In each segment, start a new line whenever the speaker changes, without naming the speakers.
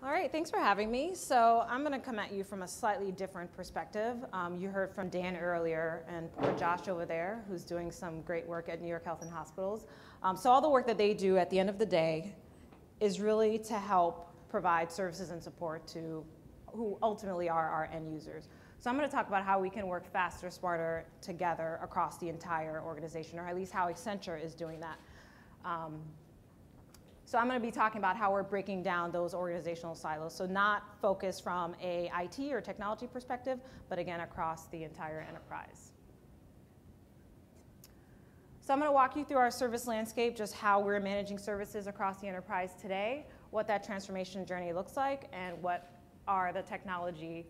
All right, thanks for having me. So I'm going to come at you from a slightly different perspective. You heard from Dan earlier and poor Josh over there, who's doing some great work at New York Health and Hospitals. So all the work that they do at the end of the day is really to help provide services and support to who ultimately are our end users. So I'm going to talk about how we can work faster, smarter together across the entire organization, or at least how Accenture is doing that. So I'm going to be talking about how we're breaking down those organizational silos. So not focused from a IT or technology perspective, but again, across the entire enterprise. So I'm going to walk you through our service landscape, just how we're managing services across the enterprise today, what that transformation journey looks like, and what are the technology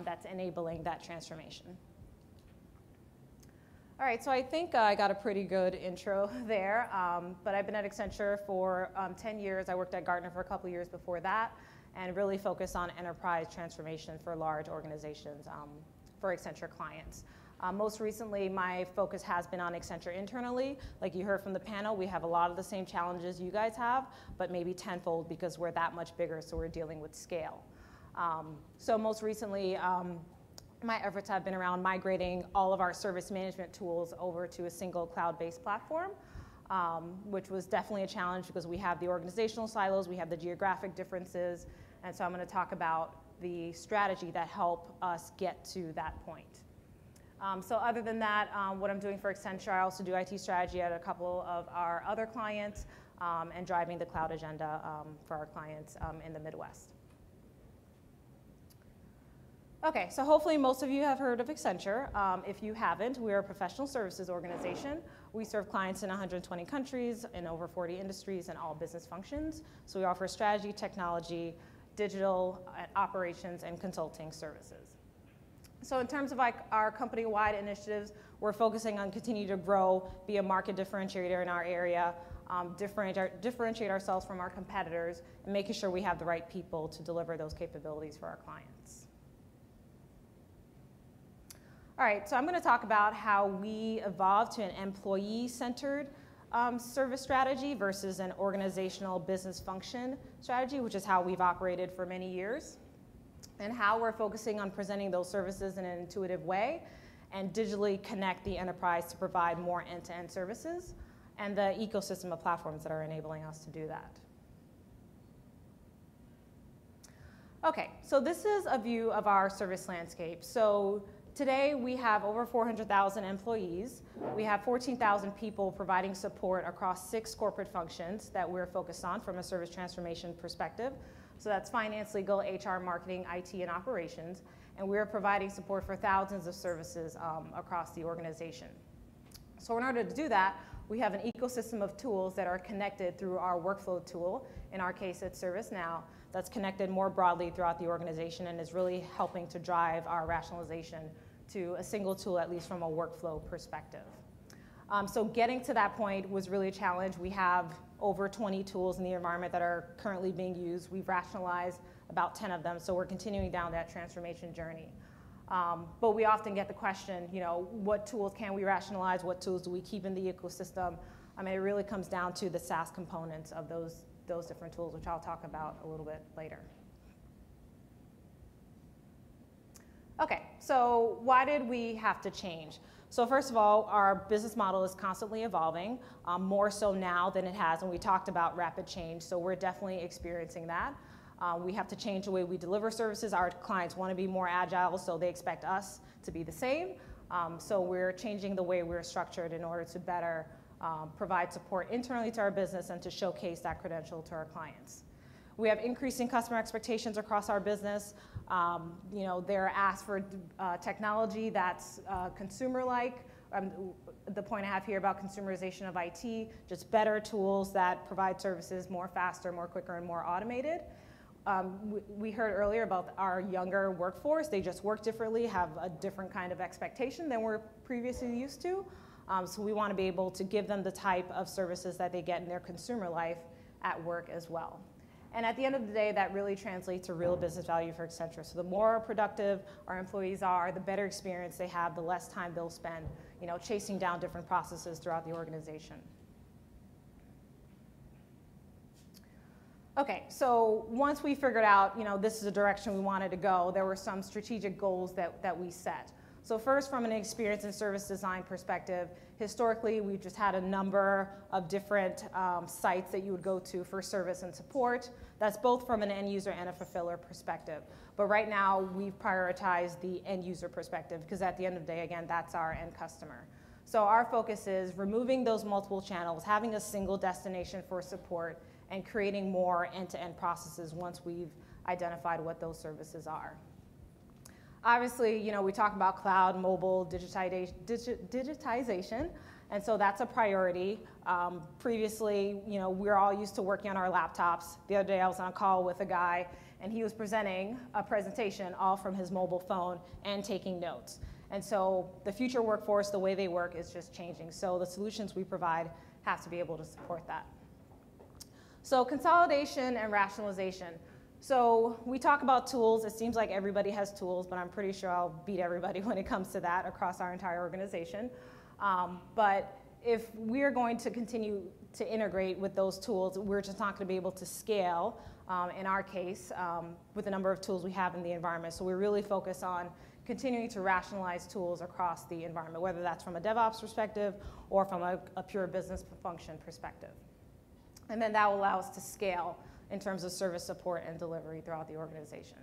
that's enabling that transformation. All right, so I think I got a pretty good intro there, but I've been at Accenture for 10 years. I worked at Gartner for a couple years before that, and really focused on enterprise transformation for large organizations for Accenture clients. Most recently, my focus has been on Accenture internally. Like you heard from the panel, we have a lot of the same challenges you guys have, but maybe tenfold because we're that much bigger, so we're dealing with scale. So most recently, my efforts have been around migrating all of our service management tools over to a single cloud-based platform, which was definitely a challenge because we have the organizational silos, we have the geographic differences, and so I'm going to talk about the strategy that help us get to that point. So other than that, what I'm doing for Accenture, I also do IT strategy at a couple of our other clients and driving the cloud agenda for our clients in the Midwest. Okay, so hopefully most of you have heard of Accenture. If you haven't, we are a professional services organization. We serve clients in 120 countries, in over 40 industries, and all business functions. So we offer strategy, technology, digital, operations, and consulting services. So in terms of like our company-wide initiatives, we're focusing on continuing to grow, be a market differentiator in our area, differentiate ourselves from our competitors, and making sure we have the right people to deliver those capabilities for our clients. All right, so I'm going to talk about how we evolved to an employee-centered service strategy versus an organizational business function strategy, which is how we've operated for many years, and how we're focusing on presenting those services in an intuitive way and digitally connect the enterprise to provide more end-to-end services and the ecosystem of platforms that are enabling us to do that. Okay, so this is a view of our service landscape. So today, we have over 400,000 employees. We have 14,000 people providing support across 6 corporate functions that we're focused on from a service transformation perspective. So that's finance, legal, HR, marketing, IT, and operations. And we're providing support for thousands of services across the organization. So in order to do that, we have an ecosystem of tools that are connected through our workflow tool. In our case, it's ServiceNow. That's connected more broadly throughout the organization and is really helping to drive our rationalization to a single tool, at least from a workflow perspective. So getting to that point was really a challenge. We have over 20 tools in the environment that are currently being used. We've rationalized about 10 of them, so we're continuing down that transformation journey. But we often get the question, you know, what tools can we rationalize? What tools do we keep in the ecosystem? I mean, it really comes down to the SaaS components of those different tools, which I'll talk about a little bit later. Okay, so why did we have to change? So first of all, our business model is constantly evolving, more so now than it has, and we talked about rapid change, so we're definitely experiencing that. We have to change the way we deliver services. Our clients want to be more agile, so they expect us to be the same. So we're changing the way we're structured in order to better provide support internally to our business and to showcase that credential to our clients. We have increasing customer expectations across our business. You know, they're asked for technology that's consumer-like. The point I have here about consumerization of IT, just better tools that provide services more faster, more quicker, and more automated. We heard earlier about our younger workforce. They just work differently, have a different kind of expectation than we're previously used to. So we want to be able to give them the type of services that they get in their consumer life at work as well. And at the end of the day, that really translates to real business value for Accenture. So the more productive our employees are, the better experience they have, the less time they'll spend, you know, chasing down different processes throughout the organization. Okay, so once we figured out, this is the direction we wanted to go, there were some strategic goals that we set. So first, from an experience and service design perspective, historically, we've just had a number of different sites that you would go to for service and support. That's both from an end user and a fulfiller perspective. But right now, we've prioritized the end user perspective because at the end of the day, again, that's our end customer. So our focus is removing those multiple channels, having a single destination for support, and creating more end-to-end processes once we've identified what those services are. Obviously, we talk about cloud, mobile, digitization, and so that's a priority. Previously, we're all used to working on our laptops. The other day I was on a call with a guy, and he was presenting a presentation all from his mobile phone and taking notes. And so the future workforce, the way they work is just changing. So the solutions we provide have to be able to support that. So consolidation and rationalization. So we talk about tools. It seems like everybody has tools, but I'm pretty sure I'll beat everybody when it comes to that across our entire organization. But if we're going to continue to integrate with those tools, we're just not going to be able to scale, in our case, with the number of tools we have in the environment. So we really focus on continuing to rationalize tools across the environment, whether that's from a DevOps perspective or from a pure business function perspective. And then that will allow us to scale in terms of service support and delivery throughout the organization.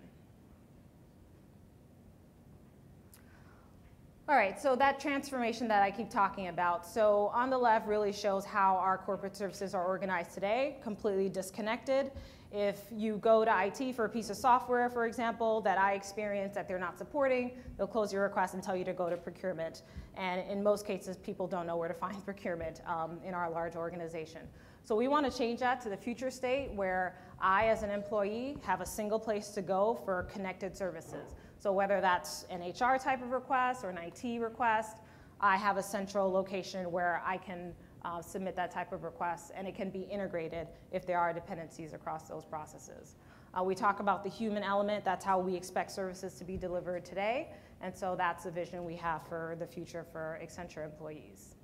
All right, so that transformation that I keep talking about. So on the left really shows how our corporate services are organized today, completely disconnected. If you go to IT for a piece of software, for example, that I experience that they're not supporting, they'll close your request and tell you to go to procurement. And in most cases, people don't know where to find procurement in our large organization. So we want to change that to the future state where I, as an employee, have a single place to go for connected services. So whether that's an HR type of request or an IT request, I have a central location where I can submit that type of request, and it can be integrated if there are dependencies across those processes. We talk about the human element. That's how we expect services to be delivered today, and so that's the vision we have for the future for Accenture employees.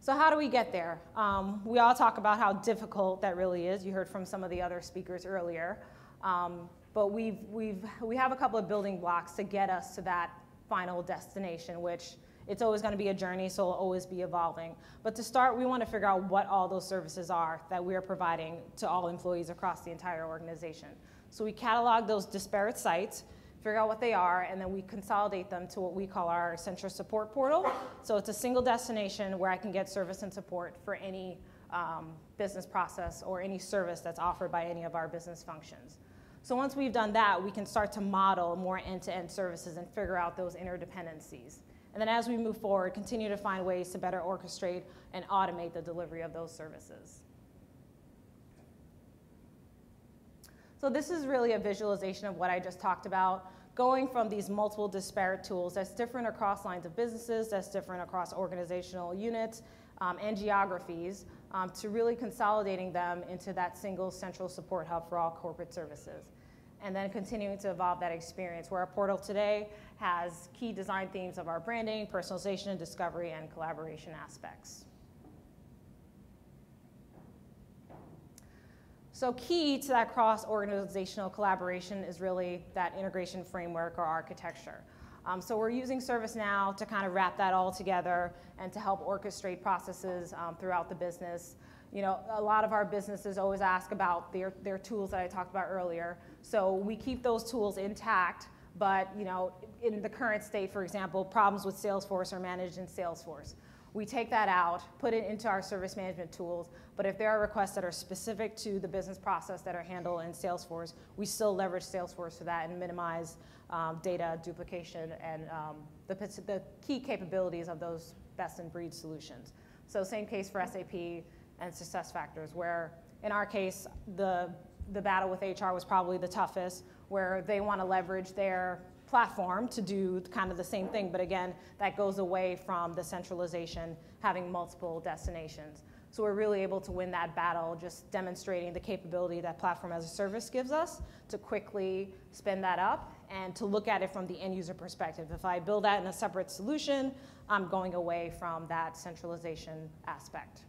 So how do we get there? We all talk about how difficult that really is. You heard from some of the other speakers earlier. But we have a couple of building blocks to get us to that final destination, which it's always going to be a journey, so it'll always be evolving. But to start, we want to figure out what all those services are that we are providing to all employees across the entire organization. So we catalog those disparate sites, figure out what they are, and then we consolidate them to what we call our Accenture support portal. So it's a single destination where I can get service and support for any business process or any service that's offered by any of our business functions. So once we've done that, we can start to model more end-to-end services and figure out those interdependencies. And then as we move forward, continue to find ways to better orchestrate and automate the delivery of those services. So this is really a visualization of what I just talked about, going from these multiple disparate tools that's different across lines of businesses, that's different across organizational units and geographies, to really consolidating them into that single central support hub for all corporate services. And then continuing to evolve that experience where our portal today has key design themes of our branding, personalization, discovery, and collaboration aspects. So key to that cross-organizational collaboration is really that integration framework or architecture. So we're using ServiceNow to kind of wrap that all together and to help orchestrate processes throughout the business. You know, a lot of our businesses always ask about their tools that I talked about earlier. So we keep those tools intact, but you know, in the current state, for example, problems with Salesforce are managed in Salesforce. We take that out, put it into our service management tools, but if there are requests that are specific to the business process that are handled in Salesforce, we still leverage Salesforce for that and minimize data duplication and the key capabilities of those best-in-breed solutions. So same case for SAP and SuccessFactors, where in our case, the battle with HR was probably the toughest, where they want to leverage their platform to do kind of the same thing, but again, that goes away from the centralization, having multiple destinations. So we're really able to win that battle, just demonstrating the capability that platform as a service gives us to quickly spin that up and to look at it from the end user perspective. If I build that in a separate solution, I'm going away from that centralization aspect.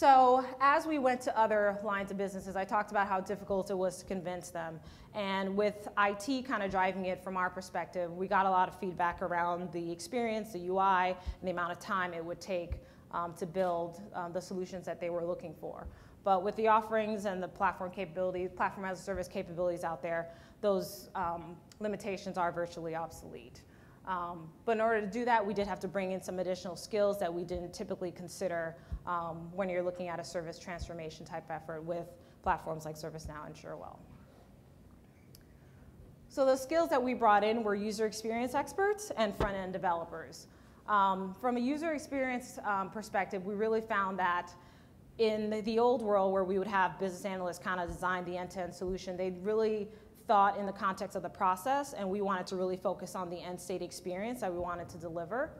So as we went to other lines of businesses, I talked about how difficult it was to convince them. And with IT kind of driving it from our perspective, we got a lot of feedback around the experience, the UI, and the amount of time it would take to build the solutions that they were looking for. But with the offerings and the platform capabilities, platform as a service capabilities out there, those limitations are virtually obsolete. But in order to do that, we did have to bring in some additional skills that we didn't typically consider when you're looking at a service transformation type effort with platforms like ServiceNow and Surewell. So the skills that we brought in were user experience experts and front-end developers. From a user experience perspective, we really found that in the old world where we would have business analysts kind of design the end-to-end solution, they really thought in the context of the process, and we wanted to really focus on the end state experience that we wanted to deliver.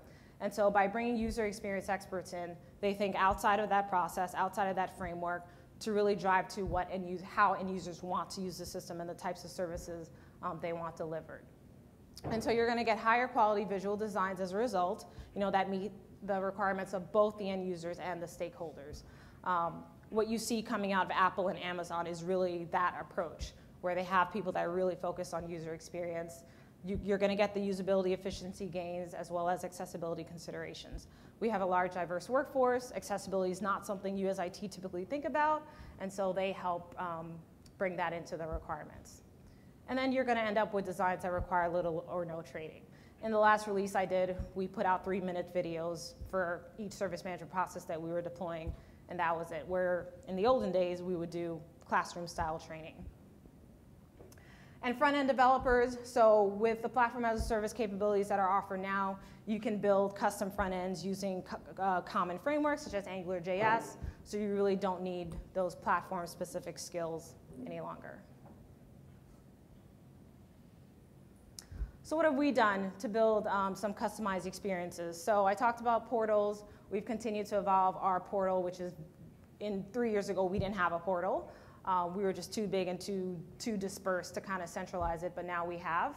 And so by bringing user experience experts in, they think outside of that process, outside of that framework, to really drive to how end users want to use the system and the types of services they want delivered. And so you're going to get higher quality visual designs as a result, that meet the requirements of both the end users and the stakeholders. What you see coming out of Apple and Amazon is really that approach, where they have people that are really focused on user experience. You're going to get the usability efficiency gains as well as accessibility considerations. We have a large, diverse workforce. Accessibility is not something you as IT typically think about, and so they help bring that into the requirements. And then you're going to end up with designs that require little or no training. In the last release I did, we put out 3-minute videos for each service management process that we were deploying, and that was it. Where in the olden days, we would do classroom-style training. And front-end developers, so with the platform as a service capabilities that are offered now, you can build custom front ends using common frameworks such as AngularJS, so you really don't need those platform-specific skills any longer. So what have we done to build some customized experiences? So I talked about portals. We've continued to evolve our portal, which is, 3 years ago, we didn't have a portal. We were just too big and too dispersed to kind of centralize it, but now we have.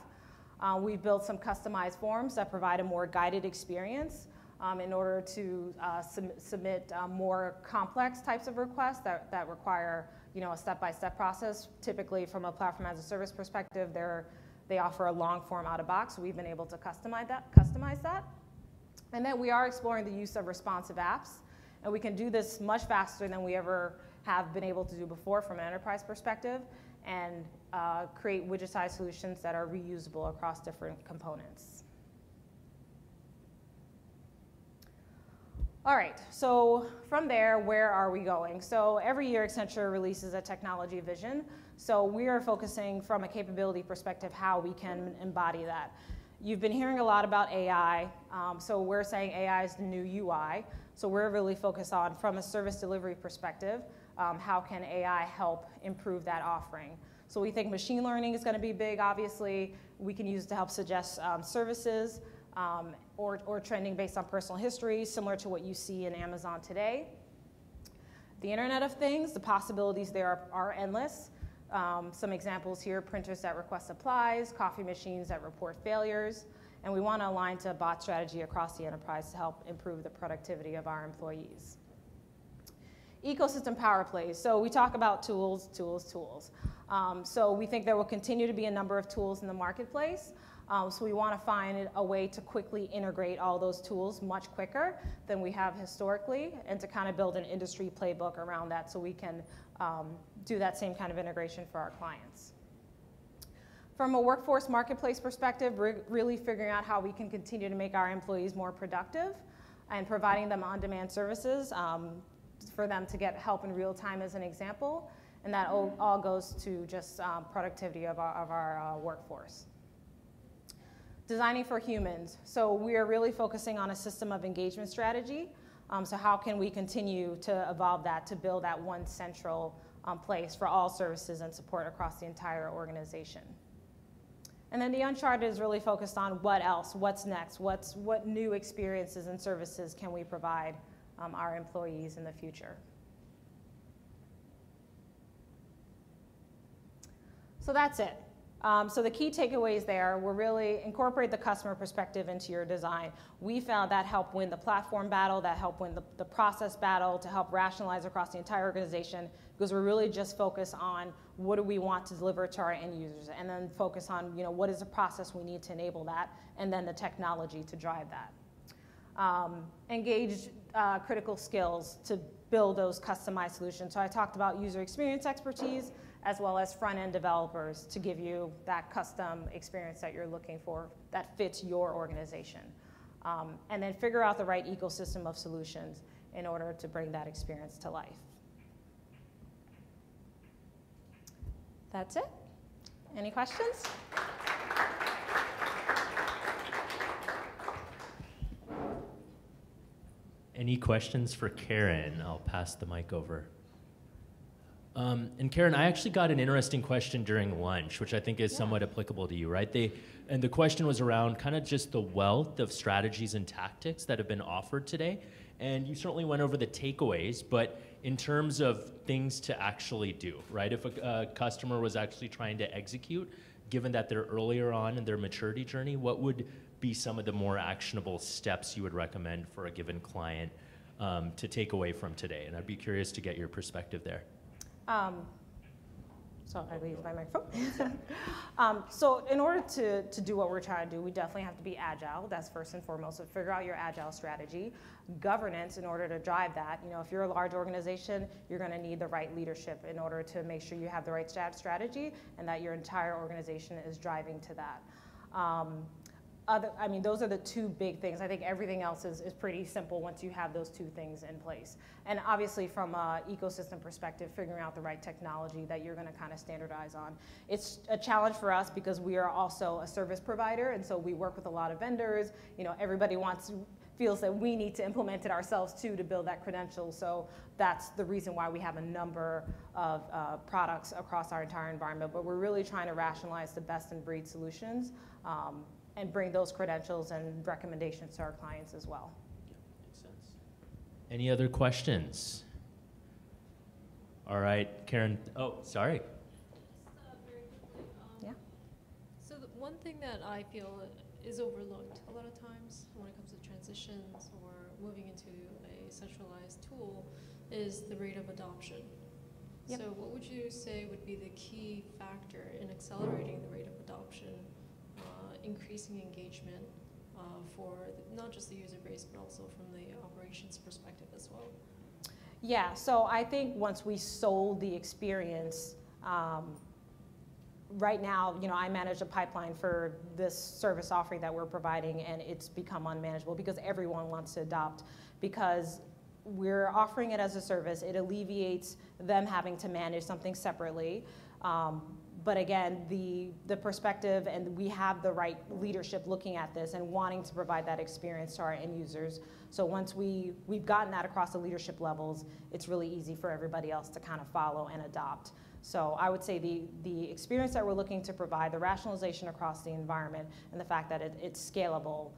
We've built some customized forms that provide a more guided experience in order to submit more complex types of requests that require a step-by-step process. Typically, from a platform as a service perspective, they offer a long form out of box, so we've been able to customize that. And then we are exploring the use of responsive apps, and we can do this much faster than we ever have been able to do before from an enterprise perspective, and create widgetized solutions that are reusable across different components. All right, so from there, where are we going? So every year, Accenture releases a technology vision. So we are focusing from a capability perspective how we can embody that. You've been hearing a lot about AI, so we're saying AI is the new UI. So we're really focused on, from a service delivery perspective, how can AI help improve that offering? So we think machine learning is going to be big, obviously. We can use it to help suggest services or trending based on personal history, similar to what you see in Amazon today. The Internet of Things, the possibilities there are endless. Some examples here: printers that request supplies, coffee machines that report failures, and we want to align to a bot strategy across the enterprise to help improve the productivity of our employees. Ecosystem power plays. So we talk about tools. So we think there will continue to be a number of tools in the marketplace. So we want to find a way to quickly integrate all those tools much quicker than we have historically, and to kind of build an industry playbook around that so we can do that same kind of integration for our clients. From a workforce marketplace perspective, we're really figuring out how we can continue to make our employees more productive and providing them on-demand services for them to get help in real time, as an example. And that all goes to just productivity of our workforce. Designing for humans. So we are really focusing on a system of engagement strategy. So how can we continue to evolve that to build that one central place for all services and support across the entire organization? And then the Uncharted is really focused on what else, what's next, what new experiences and services can we provide our employees in the future. So that's it. So the key takeaways there were really incorporate the customer perspective into your design. We found that helped win the platform battle, that helped win the process battle, to help rationalize across the entire organization, because we're really just focused on what do we want to deliver to our end users, and then focus on what is the process we need to enable that, and then the technology to drive that. Engage critical skills to build those customized solutions. So I talked about user experience expertise, as well as front-end developers to give you that custom experience that you're looking for that fits your organization. And then figure out the right ecosystem of solutions in order to bring that experience to life. That's it. Any questions?
Any questions for Karen? I'll pass the mic over. And Karen, I actually got an interesting question during lunch, which I think is somewhat applicable to you, right? And the question was around kind of just the wealth of strategies and tactics that have been offered today. And you certainly went over the takeaways, but in terms of things to actually do, right? If a customer was actually trying to execute, given that they're earlier on in their maturity journey, what would be some of the more actionable steps you would recommend for a given client to take away from today? And I'd be curious to get your perspective there.
So I leave my microphone. So in order to do what we're trying to do, we definitely have to be agile. That's first and foremost. So figure out your agile strategy. Governance in order to drive that. If you're a large organization, you're going to need the right leadership in order to make sure you have the right strategy and that your entire organization is driving to that. Those are the two big things. I think everything else is pretty simple once you have those two things in place. And obviously from an ecosystem perspective, figuring out the right technology that you're going to kind of standardize on. It's a challenge for us because we are also a service provider, and so we work with a lot of vendors. Everybody feels that we need to implement it ourselves too to build that credential. So that's the reason why we have a number of products across our entire environment. But we're really trying to rationalize the best in breed solutions and bring those credentials and recommendations to our clients as well.
Yeah, makes sense. Any other questions? All right, Karen. Oh, sorry.
Just very quickly.
Yeah.
So one thing that I feel is overlooked a lot of times when it comes to transitions or moving into a centralized tool is the rate of adoption.
Yep.
So what would you say would be the key factor in accelerating the rate of adoption, increasing engagement for not just the user base, but also from the operations perspective as well?
Yeah, so I think once we sold the experience, right now, I manage a pipeline for this service offering that we're providing, and it's become unmanageable because everyone wants to adopt. Because we're offering it as a service, it alleviates them having to manage something separately. But again, the perspective, and we have the right leadership looking at this and wanting to provide that experience to our end users. So once we've gotten that across the leadership levels, it's really easy for everybody else to kind of follow and adopt. So I would say the experience that we're looking to provide, the rationalization across the environment, and the fact that it's scalable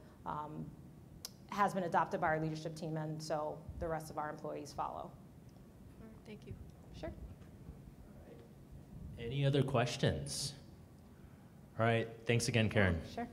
has been adopted by our leadership team, and so the rest of our employees follow.
All right, thank you.
Sure.
Any other questions? All right, thanks again, Karen.
Sure.